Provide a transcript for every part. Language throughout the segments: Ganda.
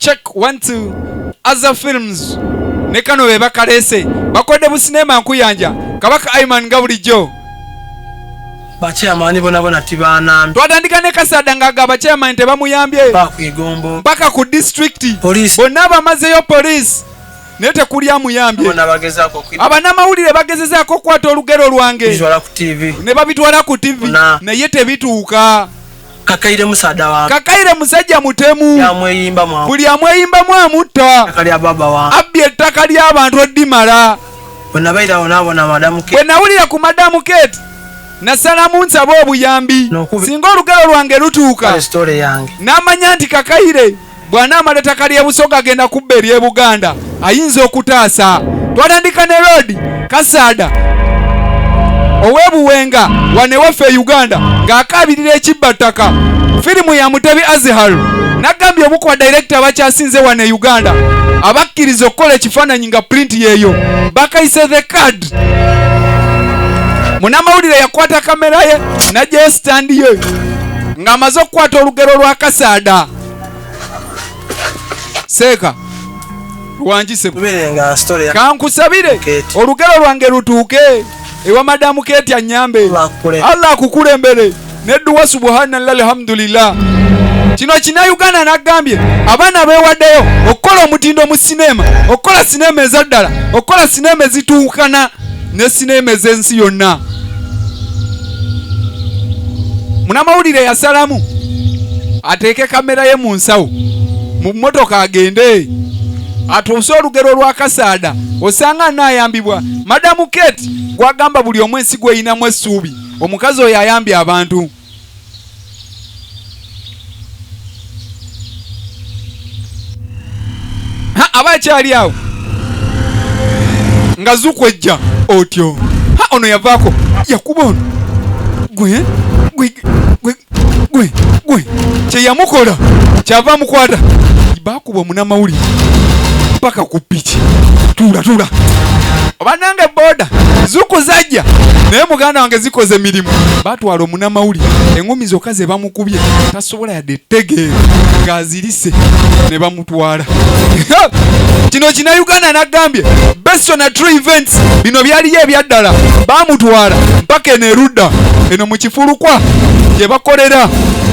check 1 2 other films ne kano be bakalese bakodde bu sinema nkuyanja kabaka Aiman nga bulijjo bachairman bona tibana twatandika ne Kasada ngaga bachairman tebamuyambye bakwigombo mpaka ku district police bonna bamazeyo police nete kuli amuyambye abanamawulire bagezezaako okukwata olugero lwange ne babitwala ku TV naye tebituuka. Kakaire musada wa Kakaire musajja mutemu buli amweyimbamu amutta abbi ettaka ly'abantu oddimala bwe nawulira ku madamu Kate nasalamu nsaba obuyambi singa olugero lwange lutuuka n'amanya nti Kakaire bw'anaamala ettaka ly'e Busoga agenda kubba ery'e Buganda ayinza okutaasa. Twatandika ne road Kasada owebuwenga wanewaffe e Uganda ng'akaabirira ekibbattaka firimu ya Mutebi Azhar nagambye omu ku director bakyasinze wane e Uganda abakkiriza okukola ekifaananyi nga print yeeyo bakayise the card. Munamawulire yakwata kamera ye najjayo stand ye ng'amaze okukwata olugero lwa Kasada. Seeka lwanjise kankusabire olugero lwange lutuuke ewa madamu Kate anyambe Allah akukulembere nedduwa subhanallah alhamdulillah. Kino kina Uganda nagambye abaana beewaddeyo okukola omutindo mu sinema okukola sinema ezaddala okukola sinema ezituukana ne sinema ez'ensi yonna. Munamawulire yasalamu ateeke kamera ye mu nsawo mu mmotoka agende atuuse olugero lwa Kasada osanga naayambibwa madamu Kate gwagamba buli omu ensi gweyinamu essuubi omukazi oyo ayambye abantu. Aba akyali awo nga zukwejja otyo ono yavaako yakuba ono gwe kyeyamukola kyava mukwata baakuba omunamawulire mpaka ku ppiki tuula obanange boda zuku zajja naye muganda wange zikoze mirimu batwala omunamawulire eŋŋumi zokka ze bamukubye tasobola yadde ettegeera ng'azirise ne bamutwala. Kino kina Uganda nagambye based on true events bino byaliyo ebyaddala baamutwala mpaka eno erudda eno mu kifulukwa gye bakolera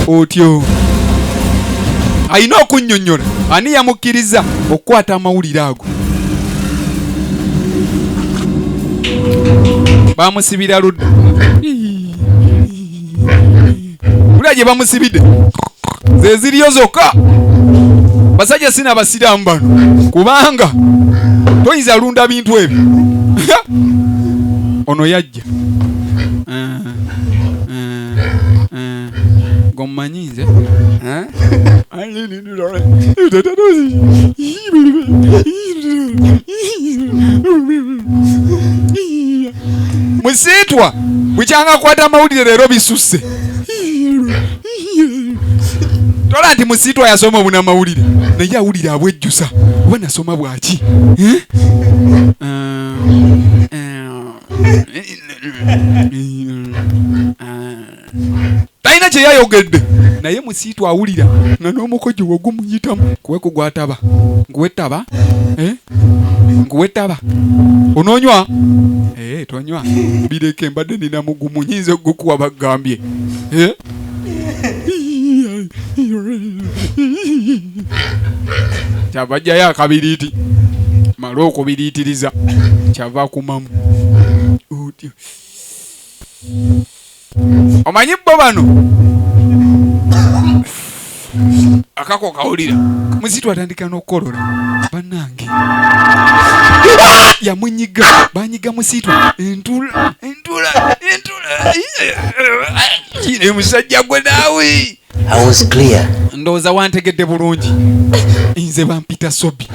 otyo. Ayina okunnyonnyola ani yamukkiriza okukwata amawulire ago. Bamusibira ludda kulya gye bamusibidde ze ziriyo zokka. Basajja sina basiraamu bano kubanga toyinza lunda bintu ebyo. Ono yajja gommanyi nze musiitwa bukyanga kwata amawulire leero bisusse. Tola nti musiitwa yasoma obunamawulire naye awulire abwejjusa oba nasoma bwaki. Talina kye yayogedde naye musiitwa awulira nga n'omukojo ogumuyitamu kuweku gwataba nguwetaba nguwetaba ononywa tonywa bireke mbadde nina mugumu nyinza okugukuwa bagambye. Kyava jjayo akabiriiti mala okubiriitiriza kyava akumamu. Omanyi bo bano akako kawulira musiitwa atandika n'okukolola bannange yamunyiga banyiga musiitwa entula kino musajja gwe naawe ndowooza wantegedde bulungi. Nze bampita Sobi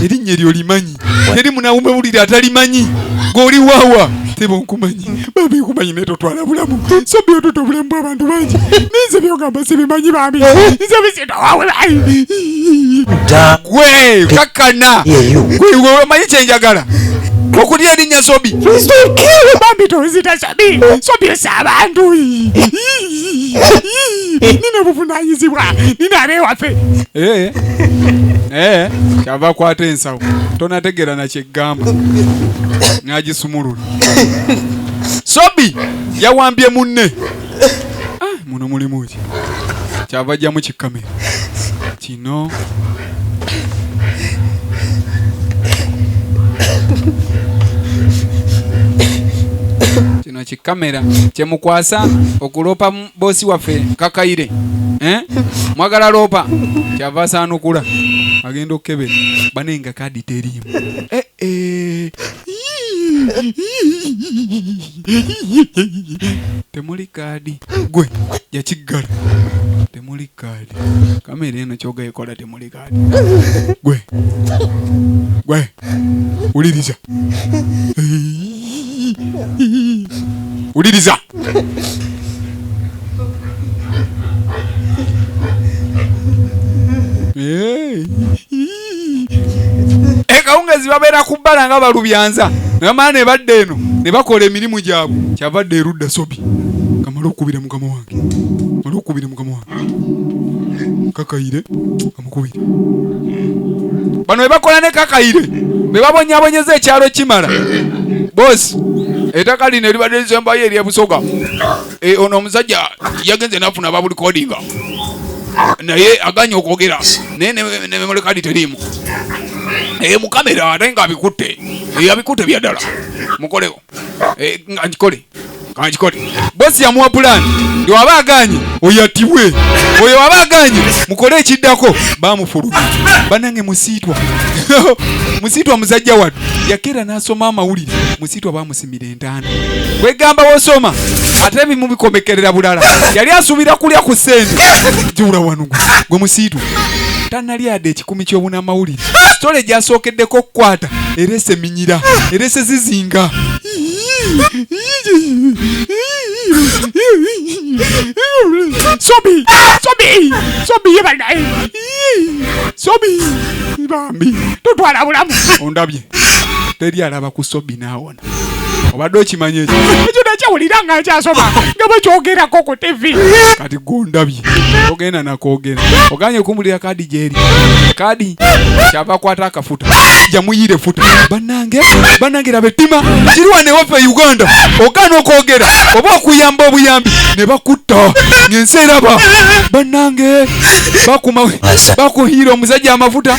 erinnya eryo limanyi teri munawumawulire atalimanyi ng'oli waawa teba onkumanyi bambi nkumanyi naye totwala bulamu Sobi otuta obulamu bw'abantu bangi ninze byogamba sibimanyi bambi nze bisiita waawe gwe kakkana gwe omanyi kyenjagala okulya erinnya Sobi bambi tozita Sobi osa abantu nina buvunanyizibwa nina abewaffe kyava kwata ensawo tonategeera nakyeggamba nagisumulula. Sobi yawambye munne muno mulimu ki kyava ajjamu kikamera kino kino kikamera kyemukwasa okulopa bosi waffe Kakaire mwagala lopa kyava asaanukula agenda okukebera banenga kadi teriimu. Temuli kadi gwe yakiggala temuli kadi kamera eno kyoga ekola temuli kadi gwe uliriza Kawungazi babeera ku bbala nga balubyanza namaana ebadde eno ne bakola emirimu gyabwe kyavadde erudda Sobi kamala okubira mukama wange Kakaire amukubire bano we bakola ne Kakaire be babonyabonyeza ekyalo kimala bosi ettaka lino eribadde lisembayo eryebusoga ono omusajja yagenze nafuna babulikodinga naye aganye okwogera naye ne memory card teriimu mukamera ate nga abikutte byaddala mukoleko nkikole bosi yamuwa pulani nti waba aganye oyatibwe oyo waba aganye mukole ekiddako bamufulumya banange musiitwa musajja wattu yakeera n'asoma amawulire musiitwa bamusimira entaana kwegamba wosoma ate bimu bikomekerera bulala yali asuubira kulya ku ssente jiwula wano gwe musiitwa tannalyadde ekikumi ky'obunamawulire sitole gyasookeddeko okukwata erese minyira erese zizinga Sobi yebanaye Sobi bambi tutwala bulamu ondabye teri alaba ku Sobi naawona obadde okimanye ekyo nakyawulira nga nkyasoma nga bwekyogerako ku TV kati gondabye ogenda nakoogera oganye okumbulira kadi gyeri kadi kyava kwata akafuta jamuyire futa bannange rabe ttima kiri wane waffe Uganda ogana okwogera oba okuyamba obuyambi ne bakutta ngensi eraba bannange bakuhiira omusajja amafuta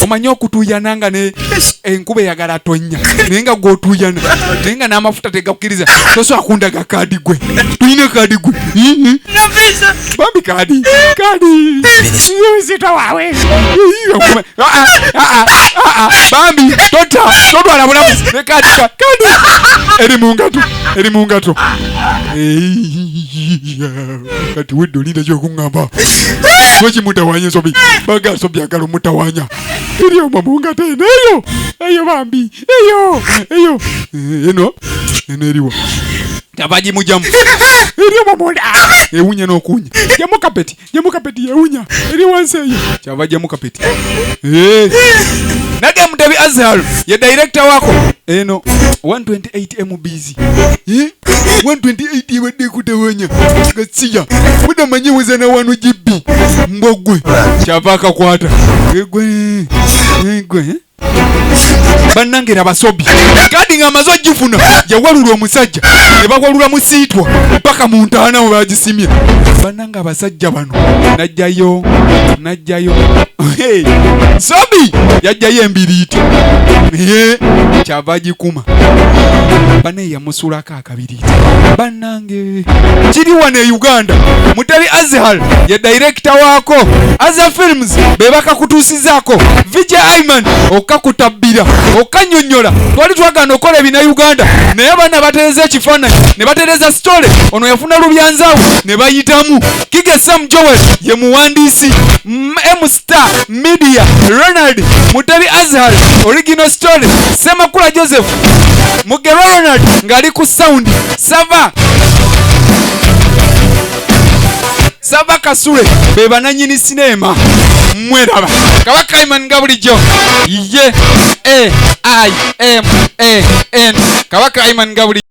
omanye okutuyana ne enkuba eyagala tonya naye nga gwotuyana naye nga n'amafuta tegakkiriza soso akundaga kadi gwe tuyine kadi gwe bambi kadi zito waawe bambi totwala bulamu ne kadi eri mungato kati wedde olinda kyokuŋŋamba wekimutawanya Sobi baga Sobi agala omutawanya eri omwo mungato eyo bambi eyo eno eriwa tabagimujamu eri omwo munda ewunya n'okuwunya jamu kapeti yewunya eri wansi eyo kyava jamu kapeti nage Mutebi Azhar ye director wako eno 128 MBs 128 wadde kutawanya gatsiya muda manyiweza na 1 GB mbogwe kyava akakwata egwe bannange abasobi kadi nga amaze ogifuna yawalula omusajja ne bawalula musiitwa mpaka mu ntaana we bagisimya bannange abasajja bano najjayo Sobi yajjayo embiriiti kyava agikuma bane yamusulako akabiriiti bannange kiri wano e Uganda Mutebi Azhar ye director waako Azhar Films be bakakutuusizaako VJ Aiman okakutabbira okanyonyola twali twagana okola ebina Uganda naye bana batereza ekifaananyi ne batereza story ono yafuna lubyanzaawo ne bayitamu Kige Sam Joel ye muwandiisi M-Star Media Ronald Mutebi Azhar original story Semakula Joseph Mugero Ronald ngali ku sound Sava Kasule be bananyini sinema mweraba Kabaka Aiman nga bulijjo ye A I M A N Kabaka Aiman nga bulijjo